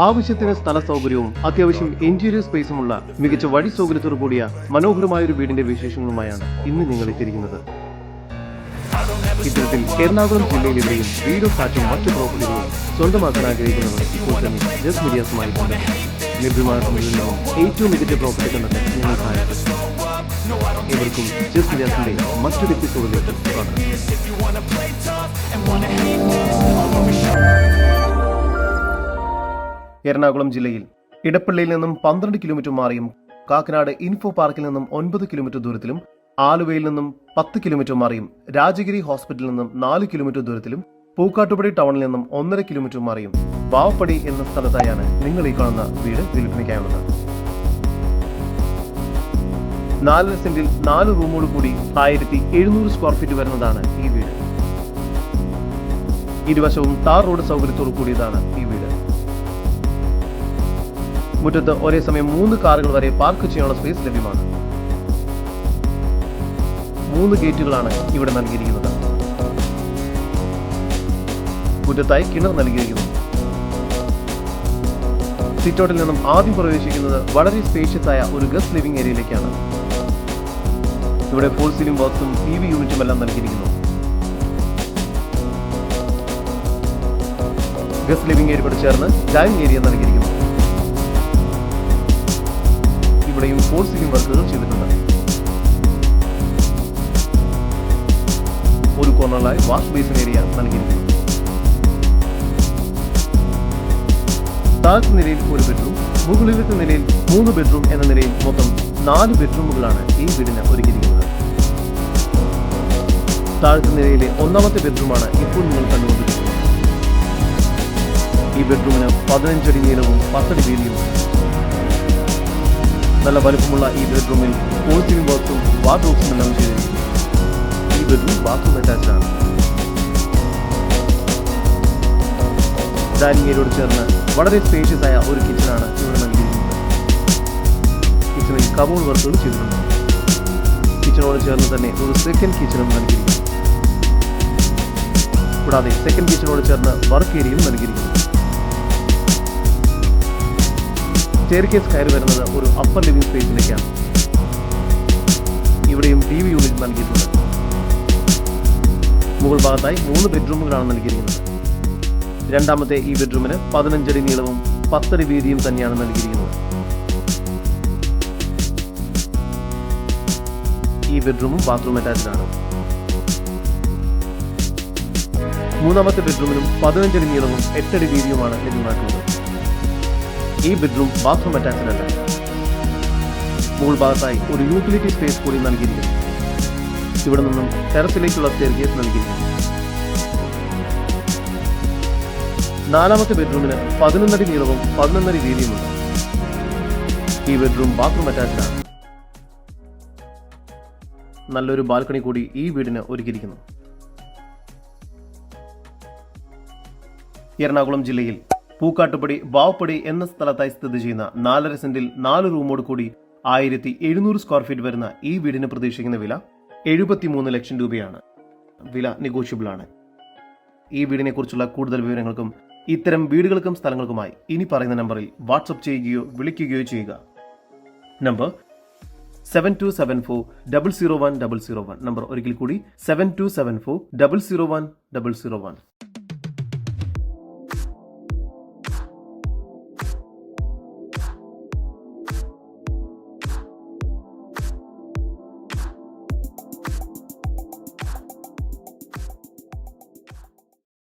ആവശ്യത്തിന് സ്ഥല സൗകര്യവും അത്യാവശ്യം ഇന്റീരിയർ സ്പേസുമുള്ള മികച്ച വഴി സൗകര്യത്തോടു കൂടിയ മനോഹരമായൊരു വീടിന്റെ വിശേഷങ്ങളുമായാണ് ഇന്ന് നിങ്ങൾ എത്തിയിരിക്കുന്നത്. ഇത്തരത്തിൽ എറണാകുളം ജില്ലയിലെവിടെയും വീടും ഫ്ലാറ്റും മറ്റു പ്രോപ്പർട്ടികളും സ്വന്തമാക്കാൻ ആഗ്രഹിക്കുന്നവർ ഇപ്പോൾ തന്നെ ജസ്റ്റ് മീഡിയാസുമായി ബന്ധപ്പെട്ടു. ലഭ്യമായ സമയങ്ങളിലും ഏറ്റവും മികച്ച പ്രോപ്പർട്ടി കണ്ടെത്താൻ ഞങ്ങൾ സഹായിക്കും. ഇവർക്കും ജസ്റ്റ് മീഡിയാസിന്റെ മറ്റൊരു എപ്പിസോഡിലേക്ക് സ്വാഗതം. എറണാകുളം ജില്ലയിൽ ഇടപ്പള്ളിയിൽ നിന്നും 12 കിലോമീറ്റർ മാറിയും കാക്കനാട് ഇൻഫോ പാർക്കിൽ നിന്നും 9 കിലോമീറ്റർ ദൂരത്തിലും ആലുവയിൽ നിന്നും 10 കിലോമീറ്റർ മാറിയും രാജഗിരി ഹോസ്പിറ്റലിൽ നിന്നും 4 കിലോമീറ്റർ ദൂരത്തിലും പൂക്കാട്ടുപടി ടൗണിൽ നിന്നും 1.5 കിലോമീറ്റർ മാറിയും വാവപ്പടി എന്ന സ്ഥലത്തായാണ് നിങ്ങൾ ഈ കാണുന്ന വീട് വിൽപ്പനയ്ക്കായുള്ളത്. 4 സെന്റിൽ 4 റൂമോട് കൂടി 1700 സ്ക്വയർ ഫീറ്റ് വരുന്നതാണ് ഈ വീട്. ഇരുവശവും ടാർ റോഡ് സൗകര്യത്തോടു കൂടിയതാണ് ഈ വീട്. മുറ്റത്ത് ഒരേ സമയം 3 കാറുകൾ വരെ പാർക്ക് ചെയ്യാനുള്ള സ്പേസ് ലഭ്യമാണ്. 3 ഗേറ്റുകളാണ് ഇവിടെ നൽകിയിരിക്കുന്നത്. മുറ്റത്തായി കിണർ നൽകിയിരിക്കുന്നു. സിറ്റൗട്ടിൽ നിന്നും ആദ്യം പ്രവേശിക്കുന്നത് വളരെ സ്പേഷ്യസ് ആയ ഒരു ഗസ്റ്റ് ലിവിംഗ് ഏരിയയിലേക്കാണ്. ഇവിടെ ഫോൾ സീലിംഗ് ബോക്സും TV യൂണിറ്റും എല്ലാം നൽകിയിരിക്കുന്നു. ഗസ്റ്റ് ലിവിംഗ് ഏരിയയോട് ചേർന്ന് ഡൈനിങ് ഏരിയ നൽകിയിരിക്കുന്നു. ഇവിടെയും ഫോൾ സീലിംഗ് വർക്കുകൾ ചെയ്തിട്ടുണ്ട്. ഒരു കോർണറിലായി വാഷ് ബേസിൻ ഏരിയ നൽകിയിരിക്കുന്നു. താഴത്തെ നിലയിൽ ഒരു ബെഡ്റൂം, മുകളിലത്തെ നിലയിൽ 3 ബെഡ്റൂം എന്ന നിലയിൽ മൊത്തം 4 ബെഡ്റൂമുകളാണ് ഈ വീടിന് ഒരുക്കിയിരിക്കുന്നത്. താഴത്തെ നിലയിലെ 1ാമത്തെ ബെഡ്റൂമാണ് ഇപ്പോൾ നിങ്ങൾ കണ്ടുകൊണ്ടിരിക്കുന്നത്. ഈ ബെഡ്റൂമിന് 15 അടി നീളവും 10 അടി വീതിയുമാണ്. നല്ല വലുപ്പമുള്ള ഈ ബെഡ്റൂമിൽ ഫോൾ സീലിംഗ് ബോക്സും വാർഡ്രോബ്സും എല്ലാം ചെയ്തിരിക്കുന്നു. ഈ ബെഡ്റൂം ബാത്റൂം അറ്റാച്ച്ഡ് ആണ്. ഡൈനിങ് ഏരിയയോട് ചേർന്ന് വളരെ സ്പേഷ്യസ് ആയ ഒരു കിച്ചണാണ് ഇവിടെ നൽകിയിരിക്കുന്നത്. കിച്ചണിൽ കബോർഡ് വർക്കുകൾ ചെയ്തിട്ടുണ്ട്. കിച്ചണോട് ചേർന്ന് തന്നെ ഒരു സെക്കൻഡ് കിച്ചണും നൽകിയിരിക്കുന്നു. കൂടാതെ സെക്കൻഡ് കിച്ചണോട് ചേർന്ന് വർക്ക് ഏരിയയും നൽകിയിരിക്കുന്നു. സ്റ്റെയർകേസ് കയറി വരുന്നത് ഒരു അപ്പർ ലിവിംഗ് സ്പേസിലേക്കാണ്. ഇവിടെയും TV യൂണിറ്റ് നൽകിയിട്ടുണ്ട്. മുകൾ ഭാഗത്തായി 3 ബെഡ്റൂമുകളാണ് നൽകിയിരിക്കുന്നത്. 2ാമത്തെ ഈ ബെഡ്റൂമിന് 15 അടി നീളവും 10 അടി വീതിയും തന്നെയാണ് നൽകിയിരിക്കുന്നത്. ഈ ബെഡ്റൂമും ബാത്റൂം അറ്റാച്ച്ഡ് ആണ്. 3ാമത്തെ ബെഡ്റൂമിനും 15 അടി നീളവും 8 അടി വീതിയുമാണ് ലഭ്യമാക്കുന്നത്. ഈ ബെഡ്റൂം ബാത്റൂം അറ്റാച്ച്ഡ് അല്ല. മുകൾ ഭാഗത്തായി ഒരു യൂട്ടിലിറ്റി സ്പേസ് കൂടി നൽകിയിരിക്കുന്നു. ഇവിടെ നിന്നും ടെറസിലേക്കുള്ള സ്റ്റെയർകേസ് നൽകിയിരിക്കുന്നു. 4ാമത്തെ ബെഡ്റൂമിന് 11 അടി നീളവും 11 അടി വീതിയുമുണ്ട്. ഈ ബെഡ്റൂം ബാത്റൂം അറ്റാച്ച്ഡ് ആണ്. നല്ലൊരു ബാൽക്കണി കൂടി ഈ വീടിന് ഒരുക്കിയിരിക്കുന്നു. എറണാകുളം ജില്ലയിൽ പൂക്കാട്ടുപടി വാവപ്പടി എന്ന സ്ഥലത്തായി സ്ഥിതി ചെയ്യുന്ന 4.5 സെന്റിൽ 4 റൂമോട് കൂടി 1700 സ്ക്വയർ ഫീറ്റ് വരുന്ന ഈ വീടിന് പ്രതീക്ഷിക്കുന്ന വില 73 ലക്ഷം രൂപയാണ്. വില നെഗോഷ്യബിൾ ആണ്. ഈ വീടിനെ കുറിച്ചുള്ള കൂടുതൽ വിവരങ്ങൾക്കും ഇത്തരം വീടുകൾക്കും സ്ഥലങ്ങൾക്കുമായി ഇനി പറയുന്ന നമ്പറിൽ വാട്സ്ആപ്പ് ചെയ്യുകയോ വിളിക്കുകയോ ചെയ്യുക. നമ്പർ 7274 001 001. നമ്പർ ഒരിക്കൽ കൂടി 7274 001 001.